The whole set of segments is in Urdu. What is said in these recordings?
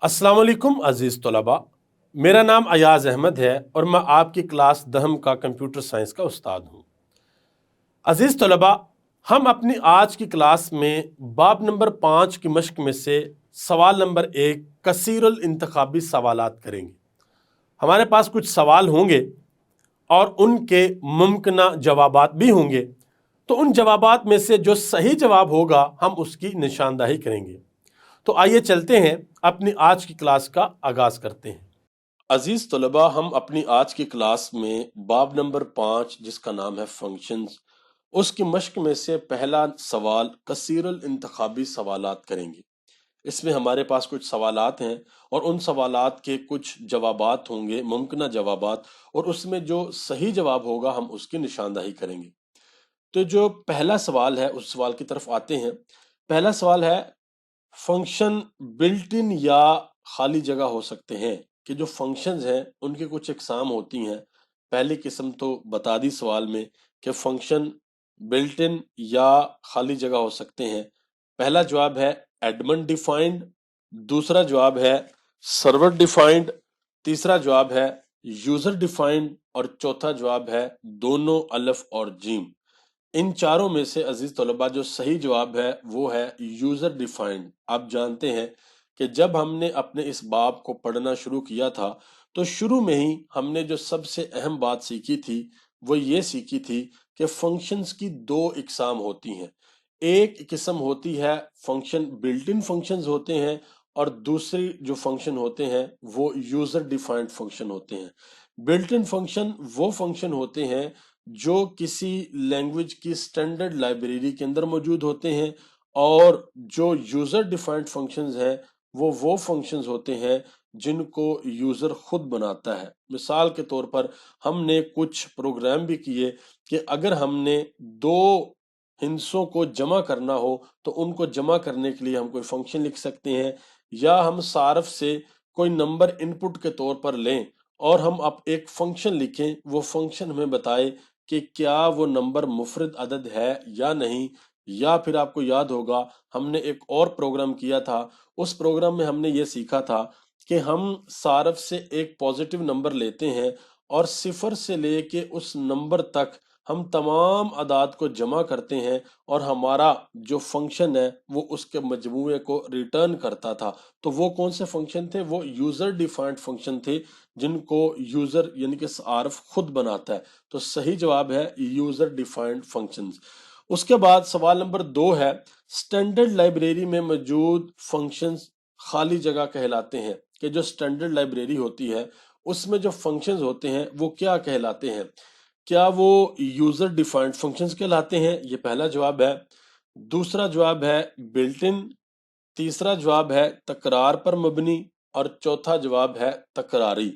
السلام علیکم عزیز طلباء، میرا نام ایاز احمد ہے اور میں آپ کی کلاس دہم کا کمپیوٹر سائنس کا استاد ہوں۔ عزیز طلباء، ہم اپنی آج کی کلاس میں باب نمبر 5 کی مشق میں سے سوال نمبر 1 کثیر الانتخابی سوالات کریں گے۔ ہمارے پاس کچھ سوال ہوں گے اور ان کے ممکنہ جوابات بھی ہوں گے، تو ان جوابات میں سے جو صحیح جواب ہوگا ہم اس کی نشاندہی کریں گے۔ تو آئیے چلتے ہیں، اپنی آج کی کلاس کا آغاز کرتے ہیں۔ عزیز طلباء، ہم اپنی آج کی کلاس میں باب نمبر 5 جس کا نام ہے فنکشنز، اس کی مشق میں سے پہلا سوال کثیر الانتخابی سوالات کریں گے۔ اس میں ہمارے پاس کچھ سوالات ہیں اور ان سوالات کے کچھ جوابات ہوں گے، ممکنہ جوابات، اور اس میں جو صحیح جواب ہوگا ہم اس کی نشاندہی کریں گے۔ تو جو پہلا سوال ہے اس سوال کی طرف آتے ہیں۔ پہلا سوال ہے فنکشن بلٹ ان یا خالی جگہ ہو سکتے ہیں، کہ جو فنکشنز ہیں ان کی کچھ اقسام ہوتی ہیں۔ پہلی قسم تو بتا دی سوال میں کہ فنکشن بلٹ ان یا خالی جگہ ہو سکتے ہیں۔ پہلا جواب ہے ایڈمنڈ ڈیفائنڈ، دوسرا جواب ہے سرور ڈیفائنڈ، تیسرا جواب ہے یوزر ڈیفائنڈ، اور چوتھا جواب ہے دونوں الف اور جیم۔ ان چاروں میں سے عزیز طلباء جو صحیح جواب ہے وہ ہے یوزر ڈیفائنڈ۔ آپ جانتے ہیں کہ جب ہم نے اپنے اس باب کو پڑھنا شروع کیا تھا تو شروع میں ہی ہم نے جو سب سے اہم بات سیکھی تھی وہ یہ سیکھی تھی کہ فنکشنز کی دو اقسام ہوتی ہیں۔ ایک قسم ہوتی ہے فنکشن بلٹ ان فنکشنز ہوتے ہیں، اور دوسری جو فنکشن ہوتے ہیں وہ یوزر ڈیفائنڈ فنکشن ہوتے ہیں۔ بلٹ ان فنکشن وہ فنکشن ہوتے ہیں جو کسی لینگویج کی سٹینڈرڈ لائبریری کے اندر موجود ہوتے ہیں، اور جو یوزر ڈیفائنڈ فنکشنز ہیں وہ فنکشنز ہوتے ہیں جن کو یوزر خود بناتا ہے۔ مثال کے طور پر ہم نے کچھ پروگرام بھی کیے کہ اگر ہم نے دو ہندسوں کو جمع کرنا ہو تو ان کو جمع کرنے کے لیے ہم کوئی فنکشن لکھ سکتے ہیں، یا ہم صارف سے کوئی نمبر ان پٹ کے طور پر لیں اور ہم اب ایک فنکشن لکھیں، وہ فنکشن ہمیں بتائے کہ کیا وہ نمبر مفرد عدد ہے یا نہیں۔ یا پھر آپ کو یاد ہوگا ہم نے ایک اور پروگرام کیا تھا، اس پروگرام میں ہم نے یہ سیکھا تھا کہ ہم صارف سے ایک پازیٹیو نمبر لیتے ہیں اور صفر سے لے کے اس نمبر تک ہم تمام اعداد کو جمع کرتے ہیں، اور ہمارا جو فنکشن ہے وہ اس کے مجموعے کو ریٹرن کرتا تھا۔ تو وہ کون سے فنکشن تھے؟ وہ یوزر ڈیفائنڈ فنکشن تھے جن کو یوزر یعنی کہ صارف خود بناتا ہے۔ تو صحیح جواب ہے یوزر ڈیفائنڈ فنکشنز۔ اس کے بعد سوال نمبر 2 ہے سٹینڈرڈ لائبریری میں موجود فنکشنز خالی جگہ کہلاتے ہیں، کہ جو سٹینڈرڈ لائبریری ہوتی ہے اس میں جو فنکشنز ہوتے ہیں وہ کیا کہلاتے ہیں؟ کیا وہ یوزر ڈیفائنڈ فنکشنز کہلاتے ہیں؟ یہ پہلا جواب ہے۔ دوسرا جواب ہے بلٹ ان، تیسرا جواب ہے تکرار پر مبنی، اور چوتھا جواب ہے تکراری۔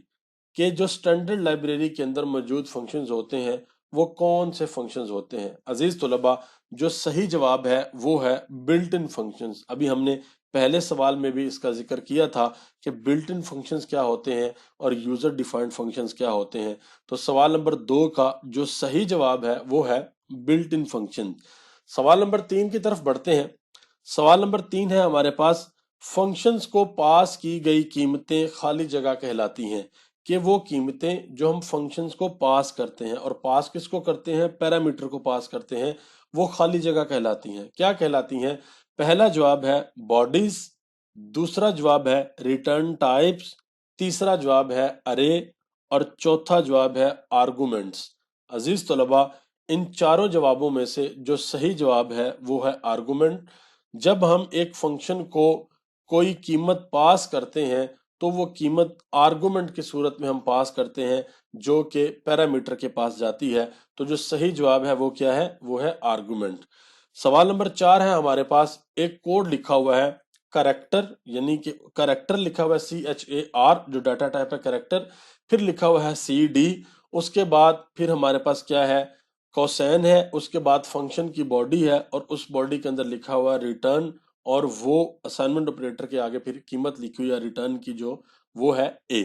کہ جو سٹینڈرڈ لائبریری کے اندر موجود فنکشنز ہوتے ہیں وہ کون سے فنکشنز ہوتے ہیں؟ عزیز طلباء، جو صحیح جواب ہے وہ ہے بلٹ ان فنکشنز۔ ابھی ہم نے پہلے سوال میں بھی اس کا ذکر کیا تھا کہ بلٹ ان فنکشنز کیا ہوتے ہیں اور یوزر ڈیفائنڈ فنکشنز کیا ہوتے ہیں۔ تو سوال نمبر 2 کا جو صحیح جواب ہے وہ ہے بلٹ ان فنکشن۔ سوال نمبر 3 کی طرف بڑھتے ہیں۔ سوال نمبر 3 ہے ہمارے پاس فنکشنز کو پاس کی گئی قیمتیں خالی جگہ کہلاتی ہیں، کہ وہ قیمتیں جو ہم فنکشنز کو پاس کرتے ہیں، اور پاس کس کو کرتے ہیں؟ پیرامیٹر کو پاس کرتے ہیں، وہ خالی جگہ کہلاتی ہیں۔ کیا کہلاتی ہیں؟ پہلا جواب ہے باڈیز، دوسرا جواب ہے ریٹرن ٹائپس، تیسرا جواب ہے ارے، اور چوتھا جواب ہے آرگومنٹس۔ عزیز طلباء، ان چاروں جوابوں میں سے جو صحیح جواب ہے وہ ہے آرگومنٹ۔ جب ہم ایک فنکشن کو کوئی قیمت پاس کرتے ہیں تو وہ قیمت آرگومنٹ کی صورت میں ہم پاس کرتے ہیں جو کہ پیرامیٹر کے پاس جاتی ہے۔ تو جو صحیح جواب ہے وہ کیا ہے؟ وہ ہے آرگومنٹ۔ سوال نمبر 4 ہے ہمارے پاس ایک کوڈ لکھا ہوا ہے کریکٹر، یعنی کہ کریکٹر لکھا ہوا ہے CHAR جو ڈیٹا ٹائپ ہے کریکٹر، پھر لکھا ہوا ہے CD، اس کے بعد پھر ہمارے پاس کیا ہے؟ کوسین ہے، اس کے بعد فنکشن کی باڈی ہے، اور اس باڈی کے اندر لکھا ہوا ہے ریٹرن، اور وہ اسائنمنٹ آپریٹر کے آگے پھر قیمت لکھی ہوئی ہے ریٹرن کی جو وہ ہے A۔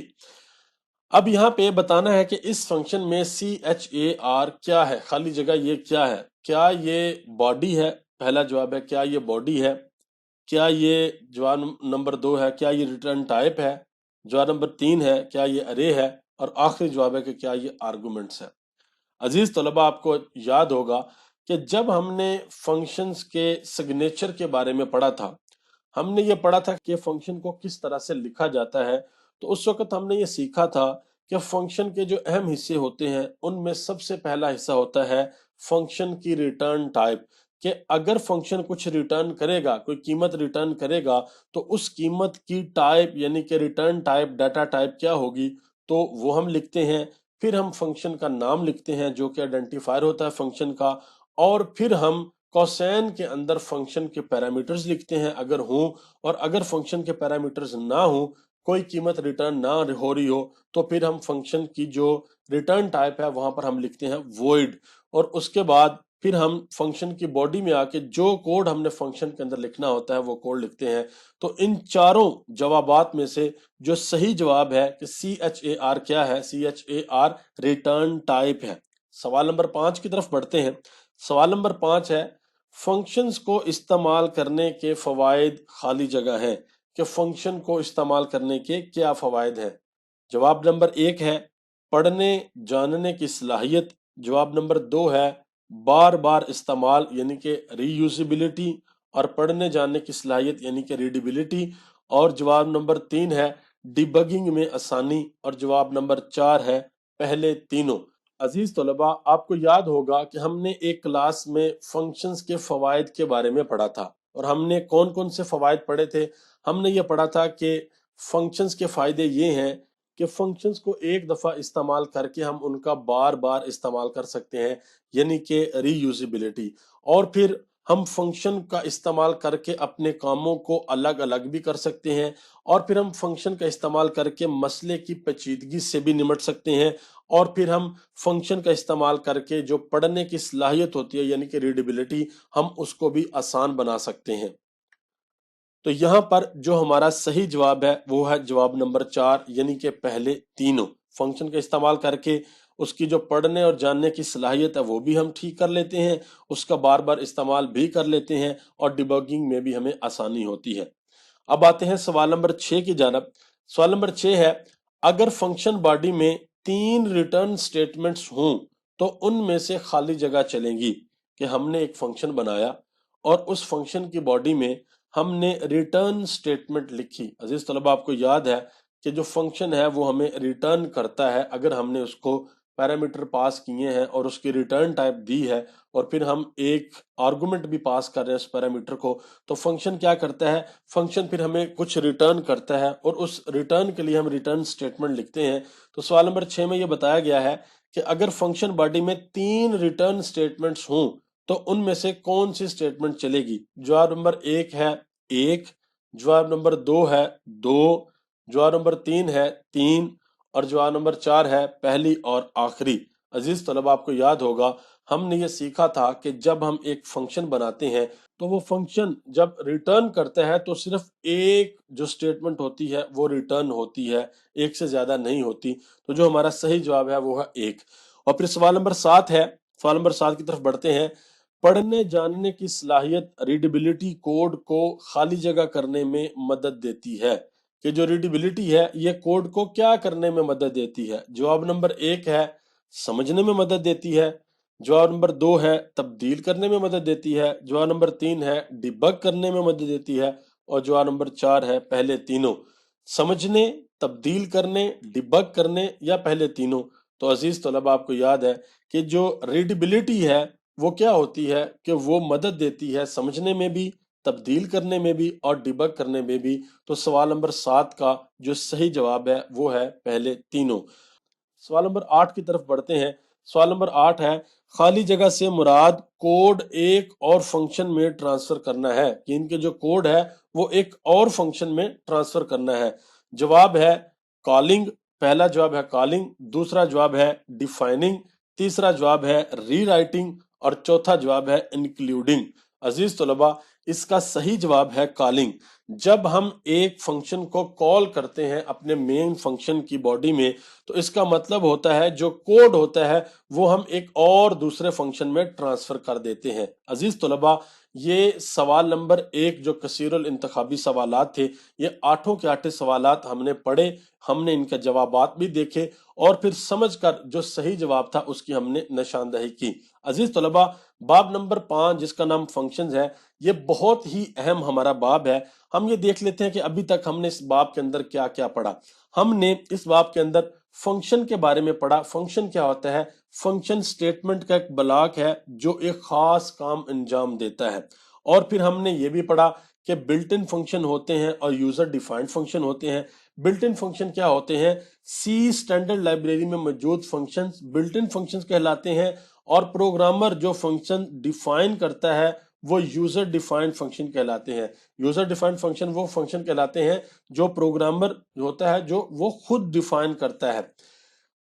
اب یہاں پہ بتانا ہے کہ اس فنکشن میں CHAR کیا ہے، خالی جگہ یہ کیا ہے؟ کیا یہ باڈی ہے؟ پہلا جواب ہے کیا یہ باڈی ہے؟ کیا یہ جواب نمبر 2 ہے کیا یہ ریٹرن ٹائپ ہے، جواب نمبر 3 ہے کیا یہ ارے ہے، اور آخری جواب ہے کہ کیا یہ آرگومنٹس ہے۔ عزیز طلبہ، آپ کو یاد ہوگا کہ جب ہم نے فنکشنز کے سگنیچر کے بارے میں پڑھا تھا، ہم نے یہ پڑھا تھا کہ فنکشن کو کس طرح سے لکھا جاتا ہے، تو اس وقت ہم نے یہ سیکھا تھا کہ فنکشن کے جو اہم حصے ہوتے ہیں ان میں سب سے پہلا حصہ ہوتا ہے فنکشن کی ریٹرن ٹائپ، کہ اگر فنکشن کچھ ریٹرن کرے گا، کوئی قیمت ریٹرن کرے گا، تو اس قیمت کی ٹائپ یعنی کہ ریٹرن ٹائپ، ڈیٹا ٹائپ کیا ہوگی، تو وہ ہم لکھتے ہیں۔ پھر ہم فنکشن کا نام لکھتے ہیں جو کہ آئیڈینٹیفائر ہوتا ہے فنکشن کا، اور پھر ہم کوسین کے اندر فنکشن کے پیرامیٹرز لکھتے ہیں اگر ہوں، اور اگر فنکشن کے پیرامیٹرز نہ ہوں، کوئی قیمت ریٹرن نہ ہو رہی ہو، تو پھر ہم فنکشن کی جو ریٹرن ٹائپ ہے وہاں پر ہم لکھتے ہیں void، اور اس کے بعد پھر ہم فنکشن کی باڈی میں آ کے جو کوڈ ہم نے فنکشن کے اندر لکھنا ہوتا ہے وہ کوڈ لکھتے ہیں۔ تو ان چاروں جوابات میں سے جو صحیح جواب ہے کہ CHAR کیا ہے، CHAR ریٹرن ٹائپ ہے۔ سوال نمبر 5 کی طرف بڑھتے ہیں۔ سوال نمبر 5 ہے فنکشنز کو استعمال کرنے کے فوائد خالی جگہ ہیں، کہ فنکشن کو استعمال کرنے کے کیا فوائد ہیں۔ جواب نمبر 1 ہے پڑھنے جاننے کی صلاحیت، جواب نمبر 2 ہے بار بار استعمال یعنی کہ ری یوزیبلٹی، اور پڑھنے جاننے کی صلاحیت یعنی کہ ریڈیبلٹی، اور جواب نمبر 3 ہے ڈیبگنگ میں آسانی، اور جواب نمبر 4 ہے پہلے تینوں۔ عزیز طلباء، آپ کو یاد ہوگا کہ ہم نے ایک کلاس میں فنکشنز کے فوائد کے بارے میں پڑھا تھا، اور ہم نے کون کون سے فوائد پڑھے تھے؟ ہم نے یہ پڑھا تھا کہ فنکشنز کے فائدے یہ ہیں کہ فنکشنز کو ایک دفعہ استعمال کر کے ہم ان کا بار بار استعمال کر سکتے ہیں یعنی کہ ری یوزیبلٹی، اور پھر ہم فنکشن کا استعمال کر کے اپنے کاموں کو الگ الگ بھی کر سکتے ہیں، اور پھر ہم فنکشن کا استعمال کر کے مسئلے کی پیچیدگی سے بھی نمٹ سکتے ہیں، اور پھر ہم فنکشن کا استعمال کر کے جو پڑھنے کی صلاحیت ہوتی ہے یعنی کہ ریڈیبلٹی، ہم اس کو بھی آسان بنا سکتے ہیں۔ تو یہاں پر جو ہمارا صحیح جواب ہے وہ ہے جواب نمبر 4 یعنی کہ پہلے تینوں۔ فنکشن کا استعمال کر کے اس کی جو پڑھنے اور جاننے کی صلاحیت ہے وہ بھی ہم ٹھیک کر لیتے ہیں، اس کا بار بار استعمال بھی کر لیتے ہیں، اور ڈیبگنگ میں بھی ہمیں آسانی ہوتی ہے۔ اب آتے ہیں سوال نمبر 6 کی جانب۔ سوال نمبر 6 ہے اگر فنکشن باڈی میں 3 ریٹرن سٹیٹمنٹس ہوں تو ان میں سے خالی جگہ چلیں گی، کہ ہم نے ایک فنکشن بنایا اور اس فنکشن کی باڈی میں ہم نے ریٹرن سٹیٹمنٹ لکھی۔ عزیز طلبہ، آپ کو یاد ہے کہ جو فنکشن ہے وہ ہمیں ریٹرن کرتا ہے اگر ہم نے اس کو پیرامیٹر پاس کیے ہیں اور اس کی ریٹرن ٹائپ دی ہے، اور پھر ہم ایک آرگومنٹ بھی پاس کر رہے ہیں اس پیرامیٹر کو، تو فنکشن کیا کرتا ہے؟ فنکشن پھر ہمیں کچھ ریٹرن کرتا ہے، اور اس ریٹرن کے لیے ہم ریٹرن سٹیٹمنٹ لکھتے ہیں۔ تو سوال نمبر 6 میں یہ بتایا گیا ہے کہ اگر فنکشن باڈی میں 3 ریٹرن سٹیٹمنٹس ہوں تو ان میں سے کون سی سٹیٹمنٹ چلے گی؟ جواب نمبر 1 ہے 1، جواب نمبر 2 ہے 2، جواب نمبر 3 ہے 3، اور جواب نمبر 4 ہے پہلی اور آخری۔ عزیز طلبہ، آپ کو یاد ہوگا ہم نے یہ سیکھا تھا کہ جب ہم ایک فنکشن بناتے ہیں تو وہ فنکشن جب ریٹرن کرتا ہے تو صرف ایک جو سٹیٹمنٹ ہوتی ہے وہ ریٹرن ہوتی ہے، ایک سے زیادہ نہیں ہوتی۔ تو جو ہمارا صحیح جواب ہے وہ ہے 1۔ اور پھر سوال نمبر 7 ہے، سوال نمبر 7 کی طرف بڑھتے ہیں۔ پڑھنے جاننے کی صلاحیت ریڈیبلٹی کوڈ کو خالی جگہ کرنے میں مدد دیتی ہے، کہ جو ریڈیبلٹی ہے یہ کوڈ کو کیا کرنے میں مدد دیتی ہے؟ جواب نمبر 1 ہے سمجھنے میں مدد دیتی ہے، جواب نمبر 2 ہے تبدیل کرنے میں مدد دیتی ہے، جواب نمبر 3 ہے ڈیبگ کرنے میں مدد دیتی ہے، اور جواب نمبر 4 ہے پہلے تینوں۔ سمجھنے، تبدیل کرنے، ڈیبگ کرنے، یا پہلے تینوں؟ تو عزیز طلبہ، آپ کو یاد ہے کہ جو ریڈیبلٹی ہے وہ کیا ہوتی ہے کہ وہ مدد دیتی ہے سمجھنے میں بھی، تبدیل کرنے میں بھی، اور ڈیبگ کرنے میں بھی۔ تو سوال نمبر 7 کا جو صحیح جواب ہے وہ ہے پہلے تینوں۔ سوال نمبر 8 کی طرف بڑھتے ہیں۔ سوال نمبر 8 ہے خالی جگہ سے مراد کوڈ ایک اور فنکشن میں ٹرانسفر کرنا ہے، کہ ان کے جو کوڈ ہے وہ ایک اور فنکشن میں ٹرانسفر کرنا ہے۔ جواب ہے کالنگ، پہلا جواب ہے کالنگ، دوسرا جواب ہے ڈیفائننگ، تیسرا جواب ہے ری رائٹنگ، اور چوتھا جواب ہے انکلوڈنگ۔ عزیز طلبہ، اس کا صحیح جواب ہے کالنگ۔ جب ہم ایک فنکشن کو کال کرتے ہیں اپنے مین فنکشن کی باڈی میں تو اس کا مطلب ہوتا ہے جو کوڈ ہوتا ہے وہ ہم ایک اور دوسرے فنکشن میں ٹرانسفر کر دیتے ہیں۔ عزیز طلبہ، یہ سوال نمبر 1 جو کثیر الانتخابی سوالات تھے، یہ 8 کے 8 سوالات ہم نے پڑھے، ہم نے ان کے جوابات بھی دیکھے اور پھر سمجھ کر جو صحیح جواب تھا اس کی ہم نے نشاندہی کی۔ عزیز طلبہ، باب نمبر 5 جس کا نام فنکشنز ہے، یہ بہت ہی اہم ہمارا باب ہے۔ ہم یہ دیکھ لیتے ہیں کہ ابھی تک ہم نے اس باب کے اندر کیا کیا پڑھا۔ ہم نے اس باب کے اندر فنکشن کے بارے میں پڑھا۔ فنکشن کیا ہوتا ہے؟ فنکشن سٹیٹمنٹ کا ایک بلاک ہے جو ایک خاص کام انجام دیتا ہے۔ اور پھر ہم نے یہ بھی پڑھا کہ بلٹ ان فنکشن ہوتے ہیں اور یوزر ڈیفائنڈ فنکشن ہوتے ہیں۔ بلٹ ان فنکشن کیا ہوتے ہیں؟ سی اسٹینڈرڈ لائبریری میں موجود فنکشنز بلٹ ان فنکشنز کہلاتے ہیں، اور پروگرامر جو فنکشن ڈیفائن کرتا ہے وہ یوزر ڈیفائنڈ فنکشن کہلاتے ہیں۔ یوزر ڈیفائنڈ فنکشن وہ فنکشن کہلاتے ہیں جو پروگرامر ہوتا ہے جو وہ خود ڈیفائن کرتا ہے۔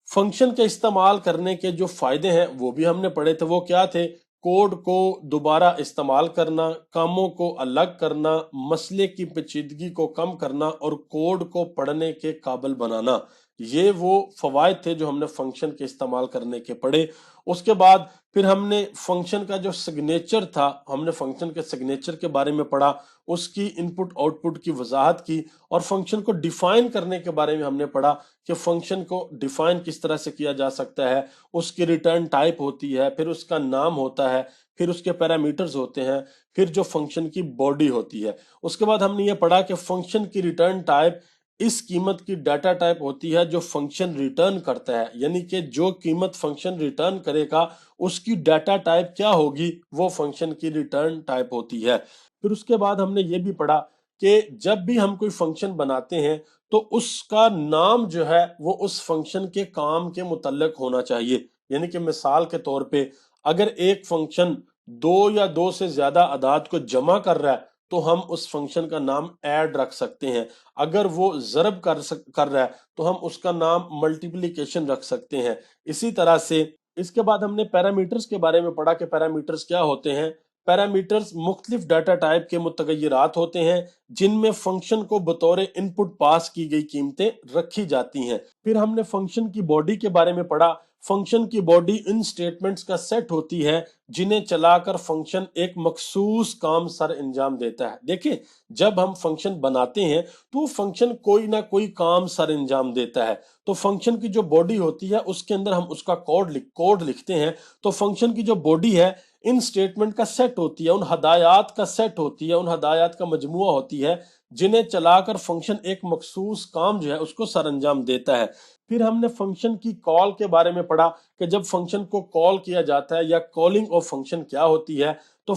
فنکشن کے استعمال کرنے کے جو فائدے ہیں وہ بھی ہم نے پڑھے تھے۔ وہ کیا تھے؟ کوڈ کو دوبارہ استعمال کرنا، کاموں کو الگ کرنا، مسئلے کی پیچیدگی کو کم کرنا اور کوڈ کو پڑھنے کے قابل بنانا۔ یہ وہ فوائد تھے جو ہم نے فنکشن کے استعمال کرنے کے پڑھے۔ اس کے بعد پھر ہم نے فنکشن کا جو سگنیچر تھا، ہم نے فنکشن کے سگنیچر کے بارے میں پڑھا، اس کی ان پٹ آؤٹ پٹ کی وضاحت کی، اور فنکشن کو ڈیفائن کرنے کے بارے میں ہم نے پڑھا کہ فنکشن کو ڈیفائن کس طرح سے کیا جا سکتا ہے۔ اس کی ریٹرن ٹائپ ہوتی ہے، پھر اس کا نام ہوتا ہے، پھر اس کے پیرامیٹرز ہوتے ہیں، پھر جو فنکشن کی باڈی ہوتی ہے۔ اس کے بعد ہم نے یہ پڑھا کہ فنکشن کی ریٹرن ٹائپ اس قیمت کی ڈیٹا ٹائپ ہوتی ہے جو فنکشن ریٹرن کرتا ہے، یعنی کہ جو قیمت فنکشن ریٹرن کرے گا اس کی ڈیٹا ٹائپ کیا ہوگی؟ وہ فنکشن کی ریٹرن ٹائپ ہوتی ہے۔ پھر اس کے بعد ہم نے یہ بھی پڑھا کہ جب بھی ہم کوئی فنکشن بناتے ہیں تو اس کا نام جو ہے وہ اس فنکشن کے کام کے متعلق ہونا چاہیے۔ یعنی کہ مثال کے طور پہ اگر ایک فنکشن 2 یا 2 سے زیادہ اعداد کو جمع کر رہا ہے تو ہم اس فنکشن کا نام ایڈ رکھ سکتے ہیں۔ اگر وہ ضرب کر رہا ہے تو ہم اس کا نام ملٹیپلیکیشن رکھ سکتے ہیں۔ اسی طرح سے اس کے بعد ہم نے پیرامیٹرز کے بارے میں پڑھا کہ پیرامیٹرز کیا ہوتے ہیں۔ پیرامیٹرز مختلف ڈیٹا ٹائپ کے متغیرات ہوتے ہیں جن میں فنکشن کو بطور ان پٹ پاس کی گئی قیمتیں رکھی جاتی ہیں۔ پھر ہم نے فنکشن کی باڈی کے بارے میں پڑھا۔ فنکشن کی باڈی ان سٹیٹمنٹس کا سیٹ ہوتی ہے جنہیں چلا کر فنکشن ایک مخصوص کام سر انجام دیتا ہے۔ دیکھیں، جب ہم فنکشن بناتے ہیں تو فنکشن کوئی نہ کوئی کام سر انجام دیتا ہے، تو فنکشن کی جو باڈی ہوتی ہے اس کے اندر ہم اس کا کوڈ لکھتے ہیں۔ تو فنکشن کی جو باڈی ہے ان سٹیٹمنٹ کا سیٹ ہوتی ہے، ان ہدایات کا سیٹ ہوتی ہے، ان ہدایات کا مجموعہ ہوتی ہے جنہیں چلا کر فنکشن ایک مخصوص کام جو ہے اس کو سر انجام دیتا ہے۔ پھر ہم نے فنکشن کی کال کے بارے میں پڑھا کہ جب فنکشن کو کال کیا جاتا ہے یا کالنگ آف فنکشن کیا ہوتی ہے، تو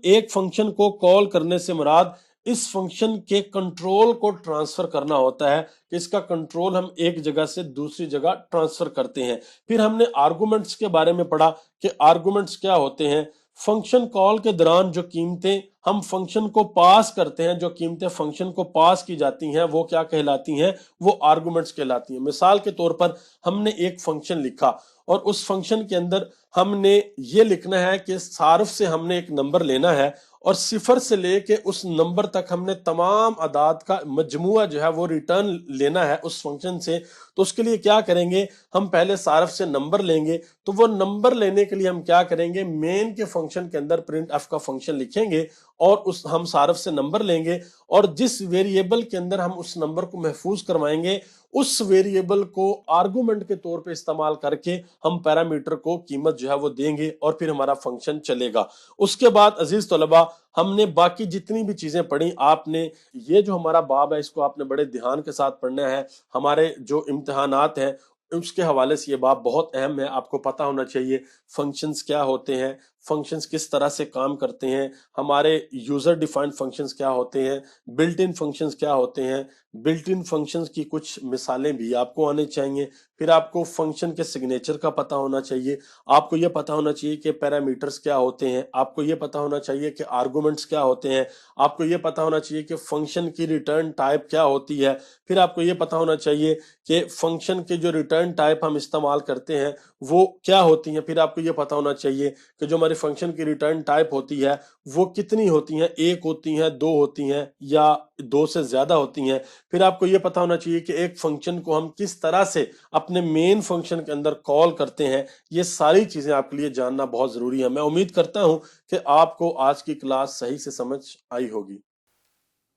ایک فنکشن کو کال کرنے سے مراد اس فنکشن کے کنٹرول کو ٹرانسفر کرنا ہوتا ہے کہ اس کا کنٹرول ہم ایک جگہ سے دوسری جگہ ٹرانسفر کرتے ہیں۔ پھر ہم نے آرگومنٹس کے بارے میں پڑھا کہ آرگومنٹس کیا ہوتے ہیں۔ فنکشن کال کے دوران جو قیمتیں ہم فنکشن کو پاس کرتے ہیں، جو قیمتیں فنکشن کو پاس کی جاتی ہیں وہ کیا کہلاتی ہیں؟ وہ آرگومنٹس کہلاتی ہیں۔ مثال کے طور پر ہم نے ایک فنکشن لکھا اور اس فنکشن کے اندر ہم نے یہ لکھنا ہے کہ صارف سے ہم نے ایک نمبر لینا ہے اور 0 سے لے کے اس نمبر تک ہم نے تمام اعداد کا مجموعہ جو ہے وہ ریٹرن لینا ہے اس فنکشن سے۔ تو اس کے لیے کیا کریں گے؟ ہم پہلے صارف سے نمبر لیں گے، تو وہ نمبر لینے کے لیے ہم کیا کریں گے؟ مین کے فنکشن کے اندر پرنٹ ایف کا فنکشن لکھیں گے اور ہم صارف سے نمبر لیں گے، اور جس ویریبل کے اندر ہم اس نمبر کو محفوظ کروائیں گے اس ویریبل کو آرگومنٹ کے طور پہ استعمال کر کے ہم پیرامیٹر کو قیمت جو ہے وہ دیں گے اور پھر ہمارا فنکشن چلے گا۔ اس کے بعد عزیز طلبہ ہم نے باقی جتنی بھی چیزیں پڑھی، آپ نے یہ جو ہمارا باب ہے اس کو آپ نے بڑے دھیان کے ساتھ پڑھنا ہے۔ ہمارے جو امتحانات ہیں اس کے حوالے سے یہ باب بہت اہم ہے، آپ کو پتہ ہونا چاہیے فنکشنز کیا ہوتے ہیں، فنکشنز کس طرح سے کام کرتے ہیں، ہمارے یوزر ڈیفائنڈ فنکشنز کیا ہوتے ہیں، بلٹ ان فنکشنز کیا ہوتے ہیں، بلٹ ان فنکشنز کی کچھ مثالیں بھی آپ کو آنے چاہیے۔ پھر آپ کو فنکشن کے سگنیچر کا پتہ ہونا چاہیے، آپ کو یہ پتہ ہونا چاہیے کہ پیرامیٹرز کیا ہوتے ہیں، آپ کو یہ پتہ ہونا چاہیے کہ آرگومنٹس کیا ہوتے ہیں، آپ کو یہ پتہ ہونا چاہیے کہ فنکشن کی ریٹرن ٹائپ کیا ہوتی ہے، پھر آپ کو یہ پتہ ہونا چاہیے کہ فنکشن کے جو ریٹرن ریٹرن ٹائپ ہم استعمال کرتے ہیں وہ کیا ہوتی ہیں. پھر آپ کو یہ پتہ ہونا چاہیے کہ جو ہماری فنکشن کی ریٹرن ٹائپ ہوتی ہے وہ کتنی ہوتی ہیں, ایک ہوتی ہیں, دو ہوتی ہیں یا دو سے زیادہ ہوتی ہیں. پھر آپ کو یہ پتہ ہونا چاہیے کہ ایک فنکشن کو ہم کس طرح سے اپنے مین فنکشن کے اندر کال کرتے ہیں. یہ ساری چیزیں آپ کے لیے جاننا بہت ضروری ہے. میں امید کرتا ہوں کہ آپ کو آج کی کلاس صحیح سے سمجھ آئی ہوگی.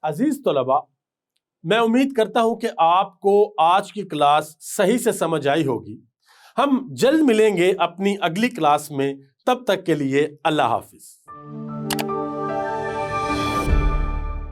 عزیز طلباء, میں امید کرتا ہوں کہ آپ کو آج کی کلاس صحیح سے سمجھ آئی ہوگی. ہم جلد ملیں گے اپنی اگلی کلاس میں. تب تک کے لیے اللہ حافظ.